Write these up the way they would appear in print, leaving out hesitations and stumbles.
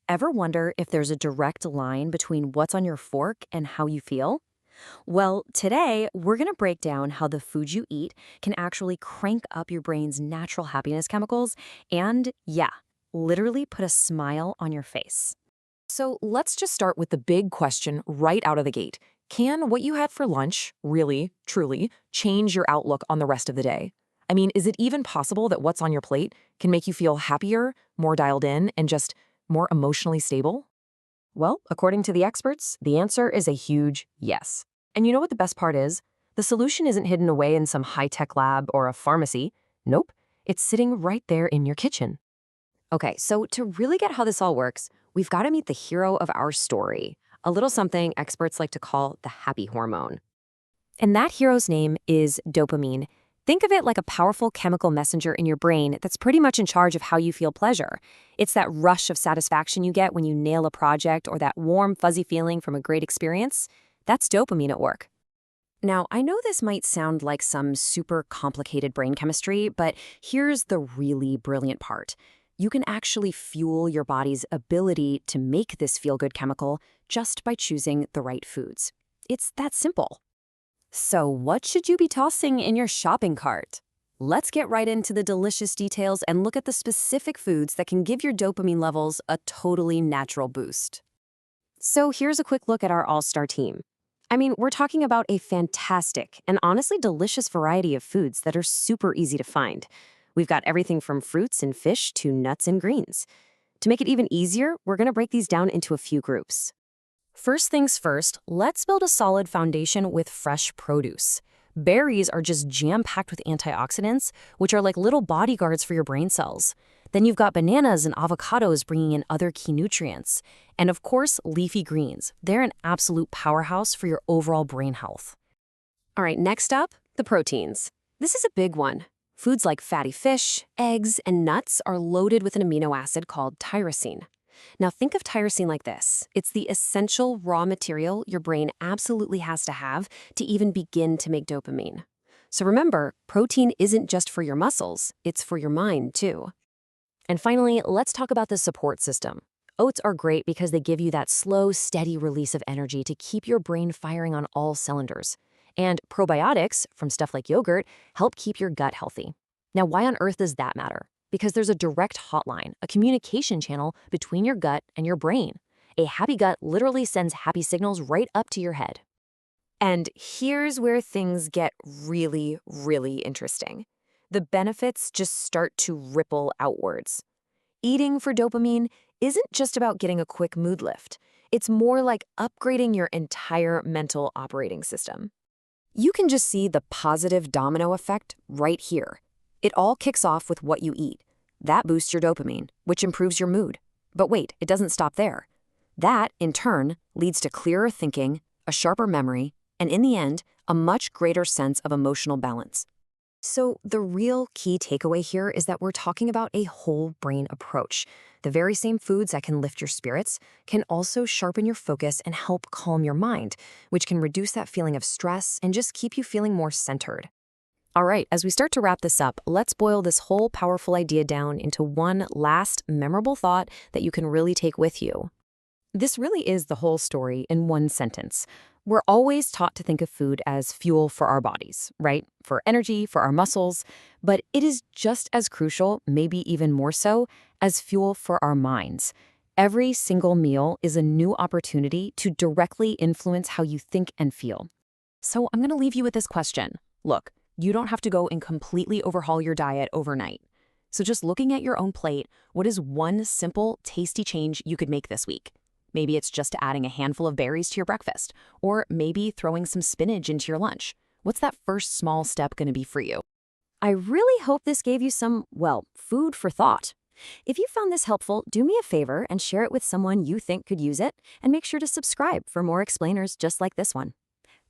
Ever wonder if there's a direct line between what's on your fork and how you feel? Well, today we're going to break down how the food you eat can actually crank up your brain's natural happiness chemicals and, yeah, literally put a smile on your face. So let's just start with the big question right out of the gate. Can what you had for lunch really, truly, change your outlook on the rest of the day? I mean, is it even possible that what's on your plate can make you feel happier, more dialed in, and just more emotionally stable? Well, according to the experts, the answer is a huge yes. And you know what the best part is? The solution isn't hidden away in some high-tech lab or a pharmacy. Nope, it's sitting right there in your kitchen. Okay, so to really get how this all works, we've got to meet the hero of our story, a little something experts like to call the happy hormone. And that hero's name is dopamine. Think of it like a powerful chemical messenger in your brain that's pretty much in charge of how you feel pleasure. It's that rush of satisfaction you get when you nail a project or that warm, fuzzy feeling from a great experience. That's dopamine at work. Now, I know this might sound like some super complicated brain chemistry, but here's the really brilliant part. You can actually fuel your body's ability to make this feel-good chemical just by choosing the right foods. It's that simple. So what should you be tossing in your shopping cart? Let's get right into the delicious details and look at the specific foods that can give your dopamine levels a totally natural boost. So here's a quick look at our all-star team. I mean, we're talking about a fantastic and honestly delicious variety of foods that are super easy to find. We've got everything from fruits and fish to nuts and greens. To make it even easier, we're going to break these down into a few groups. First things first, let's build a solid foundation with fresh produce. Berries are just jam-packed with antioxidants, which are like little bodyguards for your brain cells. Then you've got bananas and avocados bringing in other key nutrients. And of course, leafy greens. They're an absolute powerhouse for your overall brain health. All right, next up, the proteins. This is a big one. Foods like fatty fish, eggs, and nuts are loaded with an amino acid called tyrosine. Now think of tyrosine like this. It's the essential raw material your brain absolutely has to have to even begin to make dopamine. So remember, protein isn't just for your muscles, it's for your mind too. And finally, let's talk about the support system. Oats are great because they give you that slow, steady release of energy to keep your brain firing on all cylinders. And probiotics, from stuff like yogurt, help keep your gut healthy. Now, why on earth does that matter? Because there's a direct hotline, a communication channel between your gut and your brain. A happy gut literally sends happy signals right up to your head. And here's where things get really, really interesting. The benefits just start to ripple outwards. Eating for dopamine isn't just about getting a quick mood lift. It's more like upgrading your entire mental operating system. You can just see the positive domino effect right here. It all kicks off with what you eat. That boosts your dopamine, which improves your mood. But wait, it doesn't stop there. That, in turn, leads to clearer thinking, a sharper memory, and in the end, a much greater sense of emotional balance. So the real key takeaway here is that we're talking about a whole brain approach. The very same foods that can lift your spirits can also sharpen your focus and help calm your mind, which can reduce that feeling of stress and just keep you feeling more centered. All right, as we start to wrap this up, let's boil this whole powerful idea down into one last memorable thought that you can really take with you. This really is the whole story in one sentence. We're always taught to think of food as fuel for our bodies, right? For energy, for our muscles, but it is just as crucial, maybe even more so, as fuel for our minds. Every single meal is a new opportunity to directly influence how you think and feel. So I'm going to leave you with this question. Look, you don't have to go and completely overhaul your diet overnight. So just looking at your own plate, what is one simple, tasty change you could make this week? Maybe it's just adding a handful of berries to your breakfast, or maybe throwing some spinach into your lunch. What's that first small step going to be for you? I really hope this gave you some, well, food for thought. If you found this helpful, do me a favor and share it with someone you think could use it, and make sure to subscribe for more explainers just like this one.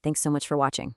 Thanks so much for watching.